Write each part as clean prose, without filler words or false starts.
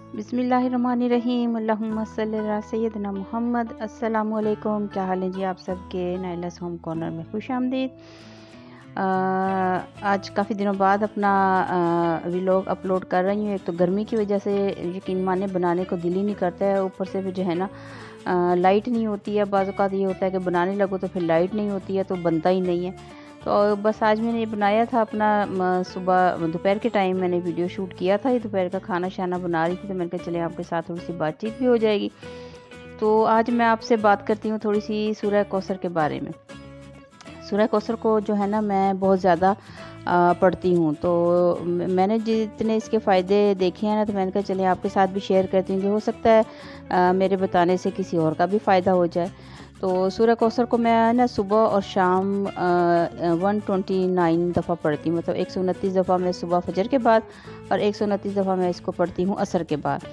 बिस्मिल्लाहिर्रहमानिर्रहीम। अल्लाहुम्मा सल्ली अला सय्यिदना मुहम्मद। अस्सलामु अलैकुम। क्या हाल है जी आप सबके। नाइलास होम कॉर्नर में खुश आमदीद। आज काफ़ी दिनों बाद अपना व्लॉग अपलोड कर रही हूँ। एक तो गर्मी की वजह से यकीन माने बनाने को दिल ही नहीं करता है, ऊपर से फिर जो है ना लाइट नहीं होती है। बाज़ औक़ात ये होता है कि बनाने लगो तो फिर लाइट नहीं होती है तो बनता ही नहीं है। तो बस आज मैंने ये बनाया था अपना सुबह दोपहर के टाइम मैंने वीडियो शूट किया था। ये दोपहर का खाना शाना बना रही थी तो मैंने कहा चले आपके साथ थोड़ी सी बातचीत भी हो जाएगी। तो आज मैं आपसे बात करती हूँ थोड़ी सी सूरह कौसर के बारे में। सूरह कौसर को जो है ना मैं बहुत ज़्यादा पढ़ती हूँ, तो मैंने जितने इसके फ़ायदे देखे हैं ना तो मैंने कहा चलिए आपके साथ भी शेयर करती हूँ कि हो सकता है मेरे बताने से किसी और का भी फ़ायदा हो जाए। तो सूरह कौसर को मैं ना सुबह और शाम 129 दफ़ा पढ़ती हूँ, मतलब 129 दफ़ा मैं सुबह फजर के बाद और 129 दफ़ा मैं इसको पढ़ती हूँ असर के बाद।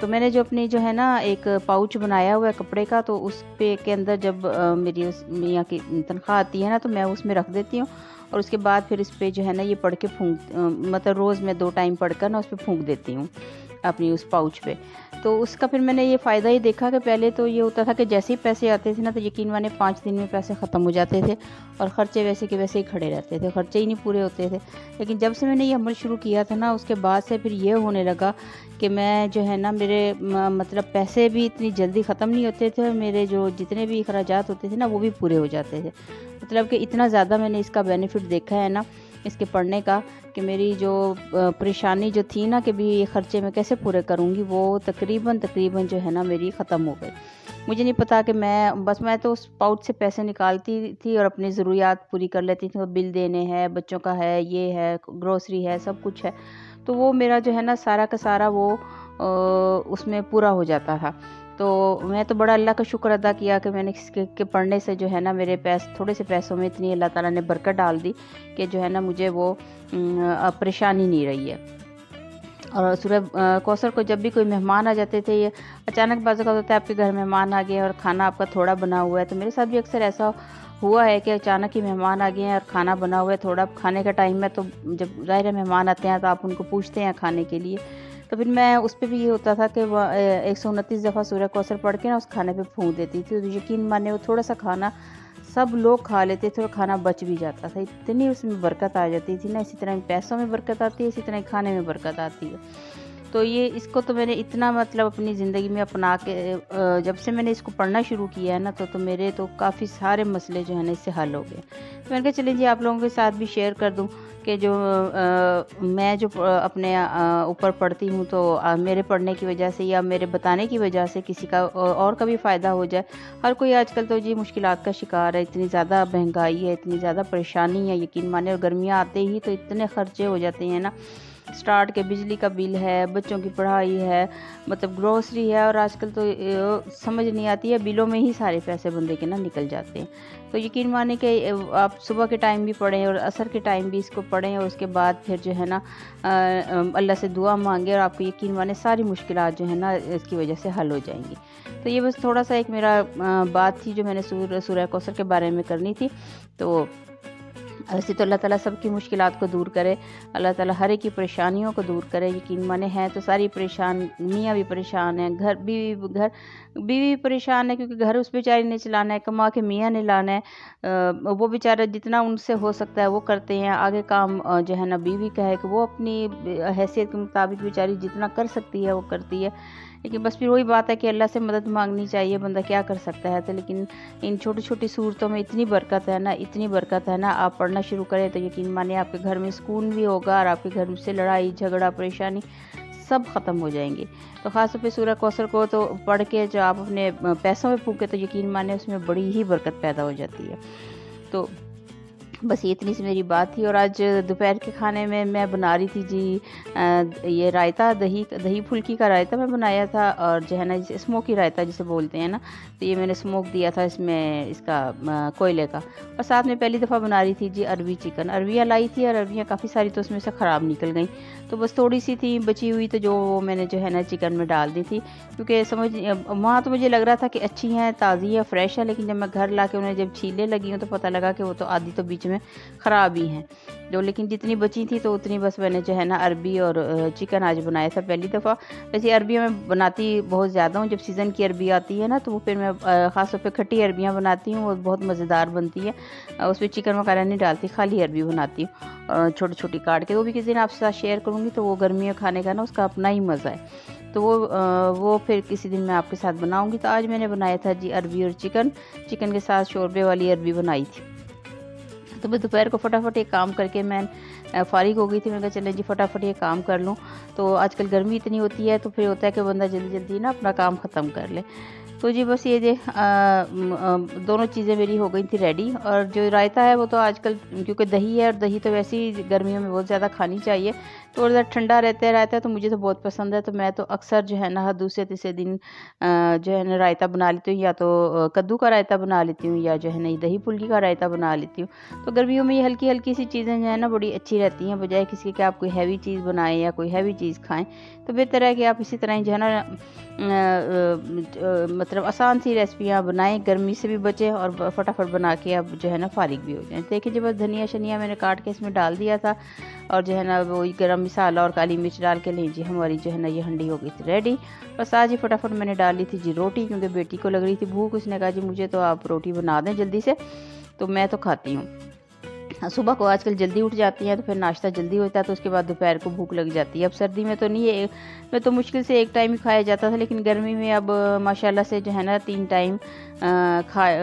तो मैंने जो अपनी जो है ना एक पाउच बनाया हुआ है कपड़े का, तो उस पे के अंदर जब मेरी उस मियाँ की तनख्वाह आती है ना तो मैं उसमें रख देती हूँ और उसके बाद फिर इस पे जो है ना ये पढ़ के मतलब रोज़ मैं 2 टाइम पढ़कर ना उस पे फूँक देती हूँ अपनी उस पाउच पे। तो उसका फिर मैंने ये फ़ायदा ही देखा कि पहले तो ये होता था कि जैसे ही पैसे आते थे ना तो यकीन माने 5 दिन में पैसे ख़त्म हो जाते थे और ख़र्चे वैसे के वैसे ही खड़े रहते थे, ख़र्चे ही नहीं पूरे होते थे। लेकिन जब से मैंने ये अमल शुरू किया था ना उसके बाद से फिर ये होने लगा कि मैं जो है ना मेरे मतलब पैसे भी इतनी जल्दी ख़त्म नहीं होते थे और मेरे जो जितने भी अखराजात होते थे ना वो भी पूरे हो जाते थे। मतलब कि इतना ज़्यादा मैंने इसका बेनिफिट देखा है ना इसके पढ़ने का कि मेरी जो परेशानी जो थी ना कि भी ये ख़र्चे मैं कैसे पूरे करूँगी वो तकरीबन जो है ना मेरी ख़त्म हो गई। मुझे नहीं पता कि मैं तो उस पाउच से पैसे निकालती थी और अपनी ज़रूरियात पूरी कर लेती थी। बिल देने हैं, बच्चों का है, ये है, ग्रोसरी है, सब कुछ है। तो वो मेरा जो है ना सारा का सारा वो उसमें पूरा हो जाता था। तो मैं तो बड़ा अल्लाह का शुक्र अदा किया कि मैंने इसके के पढ़ने से जो है ना मेरे थोड़े से पैसों में इतनी अल्लाह ताला ने बरकत डाल दी कि जो है ना मुझे वो परेशानी नहीं रही है। और सूरह कौसर को जब भी कोई मेहमान आ जाते थे, ये अचानक बाज़ औक़ात होता है आपके घर मेहमान आ गए और खाना आपका थोड़ा बना हुआ है, तो मेरे साथ भी अक्सर ऐसा हुआ है कि अचानक ही मेहमान आ गए हैं और खाना बना हुआ है थोड़ा, खाने का टाइम है तो जब ज़ाहिर है मेहमान आते हैं तो आप उनको पूछते हैं खाने के लिए। तो फिर मैं उस पे भी ये होता था कि 129 दफ़ा सूरह कौसर पढ़ के ना उस खाने पे फूँक देती थी। तो यकीन मानिए वो थोड़ा-सा खाना सब लोग खा लेते थे और खाना बच भी जाता था। इतनी उसमें बरकत आ जाती थी ना, इसी तरह पैसों में बरकत आती है, इसी तरह खाने में बरकत आती है। तो ये इसको तो मैंने इतना मतलब अपनी ज़िंदगी में अपना के जब से मैंने इसको पढ़ना शुरू किया है ना तो मेरे तो काफ़ी सारे मसले जो है ना इससे हल हो गए। तो मैंने कहा चलिए जी आप लोगों के साथ भी शेयर कर दूँ कि जो मैं जो अपने ऊपर पढ़ती हूँ तो मेरे पढ़ने की वजह से या मेरे बताने की वजह से किसी का और का भी फ़ायदा हो जाए। हर कोई आजकल तो जी मुश्किलात का शिकार है, इतनी ज़्यादा महंगाई है, इतनी ज़्यादा परेशानी है, यकीन मानिए। और गर्मियाँ आते ही तो इतने खर्चे हो जाते हैं ना, स्टार्ट के बिजली का बिल है, बच्चों की पढ़ाई है, मतलब ग्रोसरी है और आजकल तो समझ नहीं आती है, बिलों में ही सारे पैसे बंदे के ना निकल जाते हैं। तो यकीन मानिए कि आप सुबह के टाइम भी पढ़ें और असर के टाइम भी इसको पढ़ें और उसके बाद फिर जो है ना अल्लाह से दुआ मांगे और आपको यकीन मानिए सारी मुश्किलात जो है ना इसकी वजह से हल हो जाएंगी। तो ये बस थोड़ा सा एक मेरा बात थी जो मैंने सूरह कौसर के बारे में करनी थी। तो ऐसे तो अल्लाह ताला सबकी मुश्किलात को दूर करे, अल्लाह ताला हर एक की परेशानियों को दूर करे। यकीन माने हैं तो सारी परेशान, मियाँ भी परेशान हैं, बीवी भी परेशान है क्योंकि घर उस बेचारी ने चलाना है, कमा के मियाँ ने लाना है। वो बेचारा जितना उनसे हो सकता है वो करते हैं, आगे काम जो है ना बीवी का है कि वो अपनी हैसियत के मुताबिक बेचारी जितना कर सकती है वो करती है। लेकिन बस फिर वही बात है कि अल्लाह से मदद मांगनी चाहिए, बंदा क्या कर सकता है। तो लेकिन इन छोटी-छोटी सूरतों में इतनी बरकत है ना, इतनी बरकत है ना, आप पढ़ना शुरू करें तो यकीन मानिए आपके घर में सुकून भी होगा और आपके घर से लड़ाई झगड़ा परेशानी सब ख़त्म हो जाएंगे। तो ख़ास तौर पे सूरह कौसर को तो पढ़ के जो आप अपने पैसों में फूँके तो यकीन मानिए उसमें बड़ी ही बरकत पैदा हो जाती है। तो बस ये इतनी सी मेरी बात थी। और आज दोपहर के खाने में मैं बना रही थी जी ये रायता, दही फुल्की का रायता मैं बनाया था और जो है ना जिसे स्मोकी रायता जिसे बोलते हैं ना, तो ये मैंने स्मोक दिया था इसमें इसका कोयले का। और साथ में पहली दफ़ा बना रही थी जी अरबी चिकन। अरबियाँ लाई थी और अरबियाँ काफ़ी सारी तो उसमें से ख़राब निकल गई, तो बस थोड़ी सी थी बची हुई, तो जो वो मैंने जो है ना चिकन में डाल दी थी क्योंकि वहाँ तो मुझे लग रहा था कि अच्छी हैं, ताज़ी है, फ्रेश है, लेकिन जब मैं घर ला के उन्हें जब छीलने लगी हूँ तो पता लगा कि वो तो आधी तो बीच में में ख़राब ही हैं जो, लेकिन जितनी बची थी तो उतनी बस मैंने जो है ना अरबी और चिकन आज बनाया था पहली दफ़ा। वैसे अरबियाँ मैं बनाती बहुत ज़्यादा हूँ, जब सीज़न की अरबी आती है ना तो वो फिर मैं ख़ास तौर पे खट्टी अरबियाँ बनाती हूँ, वो बहुत मज़ेदार बनती है। उसमें चिकन वगैरह नहीं डालती, खाली अरबी बनाती हूँ छोटी छोटी काट के। वो भी किसी दिन आपके साथ शेयर करूँगी, तो वो गर्मियों खाने का ना उसका अपना ही मज़ा है। तो वो फिर किसी दिन मैं आपके साथ बनाऊँगी। तो आज मैंने बनाया था जी अरबी और चिकन, चिकन के साथ शोरबे वाली अरबी बनाई थी। तो मैं दोपहर को फटाफट एक काम करके मैं फ़ारिग हो गई थी। मैंने कहा चलें जी फटाफट ये काम कर लूँ। तो आजकल गर्मी इतनी होती है तो फिर होता है कि बंदा जल्दी जल्दी ना अपना काम ख़त्म कर ले। तो जी बस ये दोनों चीज़ें मेरी हो गई थी रेडी। और जो रायता है वो तो आजकल क्योंकि दही है, और दही तो वैसे ही गर्मियों में बहुत ज़्यादा खानी चाहिए, तो ज़्यादा ठंडा रहता है तो मुझे तो बहुत पसंद है। तो मैं तो अक्सर जो है ना हर दूसरे तीसरे दिन जो है ना रायता बना लेती हूँ, या तो कद्दू का रायता बना लेती हूँ, या जो है ना ये दही फुल्की का रायता बना लेती हूँ। तो गर्मियों में ये हल्की हल्की सी चीज़ें जो है ना बड़ी अच्छी रहती हैं, बजाय किसी के आप कोई हैवी चीज़ बनाएं या कोई हैवी चीज़ खाएं। तो बेहतर है कि आप इसी तरह ही जो है ना मतलब आसान सी रेसिपियाँ बनाएं, गर्मी से भी बचें और फटाफट बना के आप जो है ना फारिग भी हो जाएं। देखिए जी बस धनिया शनिया मैंने काट के इसमें डाल दिया था, और जो है ना वो गरम मसाला और काली मिर्च डाल के लीजिए, हमारी जो है ना ये हंडी हो गई थी रेडी। बस आज ही फटाफट मैंने डाल ली थी जी रोटी, क्योंकि बेटी को लग रही थी भूख, उसने कहा जी मुझे तो आप रोटी बना दें जल्दी से, तो मैं तो खाती हूँ। सुबह को आजकल जल्दी उठ जाती हैं तो फिर नाश्ता जल्दी होता है, तो उसके बाद दोपहर को भूख लग जाती है। अब सर्दी में तो नहीं है, में तो मुश्किल से एक टाइम ही खाया जाता था, लेकिन गर्मी में अब माशाल्लाह से जो है ना 3 टाइम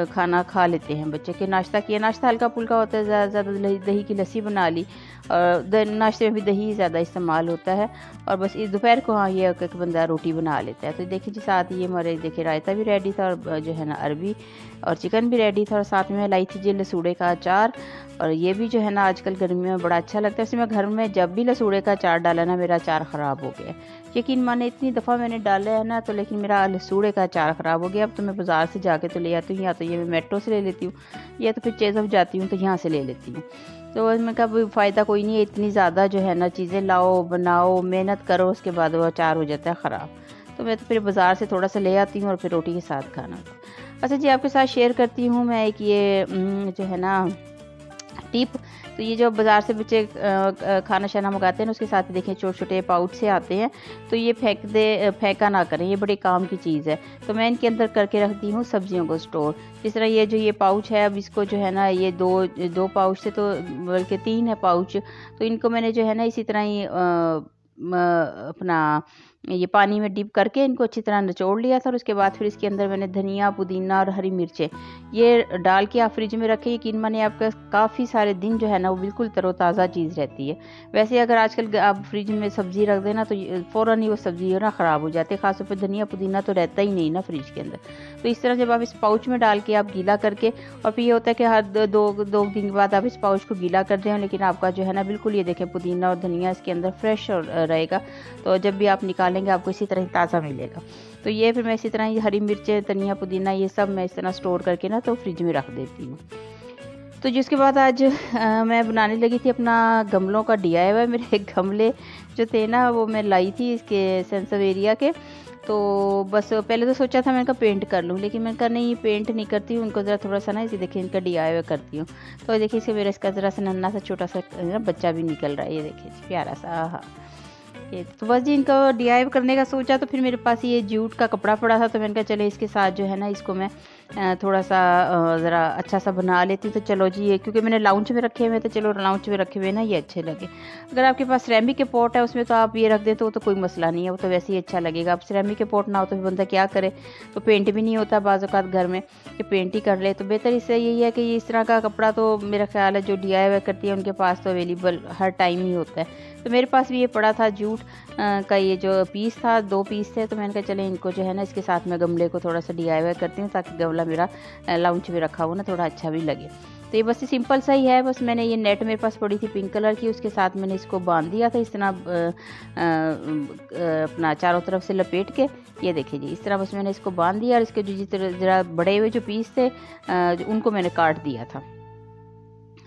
खाना खा लेते हैं बच्चे। के नाश्ता किया, नाश्ता हल्का फुल्का होता है, ज़्यादा दही की लस्सी बना ली, और नाश्ते में भी दही ज़्यादा इस्तेमाल होता है। और बस इस दोपहर को हाँ ये एक बंदा रोटी बना लेता है। तो देखिए जी साथ ये हमारे देखिए रायता भी रेडी था, और जो है ना अरबी और चिकन भी रेडी था, और साथ में लाई थी जी लसूड़े का अचार। और ये भी जो है ना आजकल गर्मियों में बड़ा अच्छा लगता है। वैसे मैं घर में जब भी लसूड़े का अचार डाला ना मेरा अचार ख़राब हो गया। यकीन माने इतनी दफ़ा मैंने डाला है ना, तो लेकिन मेरा लसूड़े का अचार ख़राब हो गया। अब तो मैं बाज़ार से जाके तो ले आती हूँ, या तो ये मैं मेट्रो से ले लेती हूँ, या तो फिर चेज़अप जाती हूँ तो यहाँ से ले लेती हूँ। तो मैं कहा फ़ायदा कोई नहीं है, इतनी ज़्यादा जो है ना चीज़ें लाओ बनाओ मेहनत करो, उसके बाद वो अचार हो जाता है ख़राब। तो मैं तो फिर बाज़ार से थोड़ा सा ले आती हूँ और फिर रोटी के साथ खाना। अच्छा जी आपके साथ शेयर करती हूँ मैं एक ये जो है ना टिप। तो ये जो बाज़ार से बच्चे खाना शाना मंगाते हैं ना, उसके साथ देखें छोटे छोटे पाउच से आते हैं, तो ये फेंका ना करें, ये बड़े काम की चीज़ है। तो मैं इनके अंदर करके रखती हूँ सब्जियों को स्टोर। जिस तरह ये जो ये पाउच है, अब इसको जो है ना ये दो पाउच से तो बल्कि 3 है पाउच, तो इनको मैंने जो है ना इसी तरह ही अपना ये पानी में डिप करके इनको अच्छी तरह निचोड़ लिया था। और उसके बाद फिर इसके अंदर मैंने धनिया पुदीना और हरी मिर्चें ये डाल के आप फ्रिज में रखें। यकीन मानिए आपका काफ़ी सारे दिन जो है ना वो बिल्कुल तरोताज़ा चीज़ रहती है। वैसे अगर आजकल आप फ्रिज में सब्ज़ी रख देना तो फ़ौरन ही वो सब्ज़ी ना ख़राब हो जाती है, ख़ासतौर पर धनिया पुदीना तो रहता ही नहीं ना फ्रिज के अंदर। तो इस तरह जब आप इस पाउच में डाल के आप गीला करके, और फिर ये होता है कि हर दो दिन के बाद आप इस पाउच को गीला कर दें, लेकिन आपका जो है ना बिल्कुल ये देखें पुदीना और धनिया इसके अंदर फ्रेश रहेगा। तो जब भी आप निकालेंगे आपको इसी तरह ताज़ा मिलेगा। तो ये फिर मैं इसी तरह ये हरी मिर्चें धनिया पुदीना ये सब मैं इस तरह स्टोर करके ना तो फ्रिज में रख देती हूँ। तो जिसके बाद आज मैं बनाने लगी थी अपना गमलों का DIY। मेरे गमले जो थे ना वो मैं लाई थी इसके सेंसवेरिया के। तो बस पहले तो सोचा था मैंने कहा पेंट कर लूँ, लेकिन मैंने कहा नहीं पेंट नहीं करती हूँ, उनको ज़रा थोड़ा सा ना इसे देखिए इनका DIY करती हूँ। तो देखिए इसे मेरा इसका ज़रा सा नन्हा सा छोटा सा ना बच्चा भी निकल रहा है, ये देखिए प्यारा सा। हाँ ये तो बस जी इनका DIY करने का सोचा, तो फिर मेरे पास ये जूट का कपड़ा पड़ा था, तो मैंने कहा चले इसके साथ जो है ना इसको मैं थोड़ा सा ज़रा अच्छा सा बना लेती हूँ। तो चलो जी ये क्योंकि मैंने लाउंज में रखे हुए तो चलो लाउंज में रखे हुए ना ये अच्छे लगे। अगर आपके पास सिरेमिक के पॉट है उसमें तो आप ये रख दें तो वो तो कोई मसला नहीं है, वो तो वैसे ही अच्छा लगेगा। अब सिरेमिक के पॉट ना हो तो फिर बंदा क्या करे, तो पेंट भी नहीं होता बाज़ औक़ात घर में कि पेंट ही कर ले। तो बेहतर इससे यही है कि ये इस तरह का कपड़ा तो मेरा ख्याल है जो DIY करती है उनके पास तो अवेलेबल हर टाइम ही होता है। तो मेरे पास भी ये पड़ा था जूट का ये जो पीस था, 2 पीस थे, तो मैंने कहा चले इनको जो है ना इसके साथ मैं गमले को थोड़ा सा DIY करती हूँ, ताकि गमला मेरा लाउंज में रखा हो ना थोड़ा अच्छा भी लगे। तो ये बस सिंपल सा ही है। बस मैंने ये नेट मेरे पास पड़ी थी पिंक कलर की, उसके साथ मैंने इसको बांध दिया था इस तरह अपना चारों तरफ से लपेट के। ये देखिए जी इस तरह बस मैंने इसको बांध दिया, और इसके जो जिस तरह ज़रा बड़े हुए जो पीस थे उनको मैंने काट दिया था।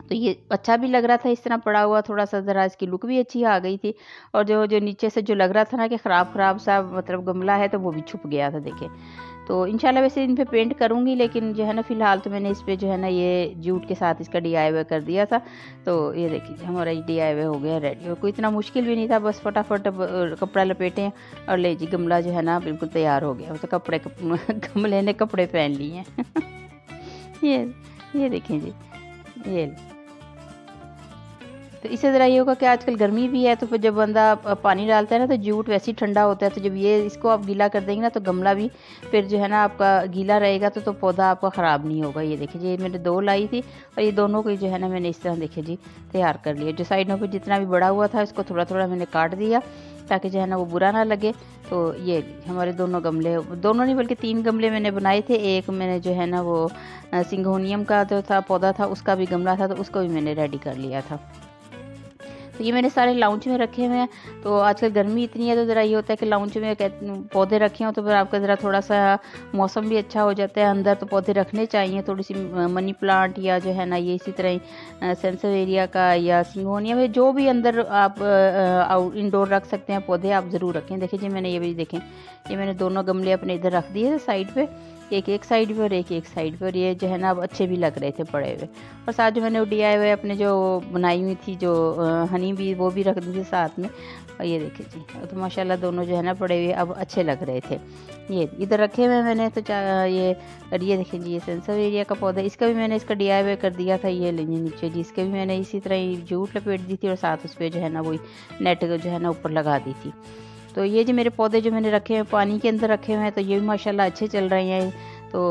तो ये अच्छा भी लग रहा था इस तरह पड़ा हुआ, थोड़ा-सा ज़रा इसकी लुक भी अच्छी आ गई थी। और जो जो नीचे से जो लग रहा था ना कि ख़राब-ख़राब सा मतलब गमला है, तो वो भी छुप गया था देखिए। तो इंशाल्लाह वैसे इन पे पेंट करूँगी, लेकिन जो है ना फ़िलहाल तो मैंने इस पे जो है ना ये जूट के साथ इसका डीआईवाई कर दिया था। तो ये देखिए हमारा ये डीआईवाई हो गया रेडी, और कोई इतना मुश्किल भी नहीं था, बस फटाफट कपड़ा लपेटें और ले जी गमला जो है ना बिल्कुल तैयार हो गया। तो कपड़े गमले ने कपड़े पहन लिए हैं। ये ये देखें जी, ये तो इससे ज़रा ये होगा कि आजकल गर्मी भी है, तो फिर जब बंदा पानी डालता है ना, तो जूट वैसे ही ठंडा होता है, तो जब ये इसको आप गीला कर देंगे ना, तो गमला भी फिर जो है ना आपका गीला रहेगा, तो पौधा आपका ख़राब नहीं होगा। ये देखिए जी, ये मैंने 2 लाई थी, और ये दोनों को जो है ना मैंने इस तरह देखिए जी तैयार कर लिया। जो साइडों पे जितना भी बड़ा हुआ था, इसको थोड़ा-थोड़ा मैंने काट दिया, ताकि जो है ना वो बुरा ना लगे। तो ये हमारे दोनों गमले, दोनों नहीं बल्कि 3 गमले मैंने बनाए थे। एक मैंने जो है ना वो सिंगोनियम का जो था पौधा था, उसका भी गमला था, तो उसको भी मैंने रेडी कर लिया था। तो ये मैंने सारे लाउंज में रखे हुए हैं। तो आजकल गर्मी इतनी है, तो ज़रा ये होता है कि लाउंज में पौधे रखे हों, तो फिर आपका ज़रा थोड़ा-सा मौसम भी अच्छा हो जाता है। अंदर तो पौधे रखने चाहिए, थोड़ी-सी मनी प्लांट या जो है ना ये इसी तरह ही सेंसेवेरिया का या सिंगोनिया में जो भी अंदर आप इंडोर रख सकते हैं पौधे, आप ज़रूर रखें। देखिए जी, मैंने ये भी देखें, ये मैंने दोनों गमले अपने इधर रख दिए थे साइड पे, एक साइड पे और एक साइड पे, और ये जो है ना अब अच्छे भी लग रहे थे पड़े हुए। और साथ जो मैंने वो डीआईवाई अपने जो बनाई हुई थी, जो हनी भी, वो भी रख दी थी साथ में। और ये देखिए जी, तो माशाल्लाह दोनों जो है ना पड़े हुए अब अच्छे लग रहे थे। ये इधर रखे हुए मैंने, तो ये, और ये देखिए जी, ये सेंसेवेरिया का पौधा, इसका भी मैंने इसका डीआईवाई कर दिया था। ये लीजिए नीचे जी, इसके भी मैंने इसी तरह ही जूट लपेट दी थी, और साथ उस पे जो है ना वही नेट जो है ना ऊपर लगा दी थी। तो ये जो मेरे पौधे जो मैंने रखे हैं पानी के अंदर रखे हुए हैं, तो ये भी माशाल्लाह अच्छे चल रहे हैं। तो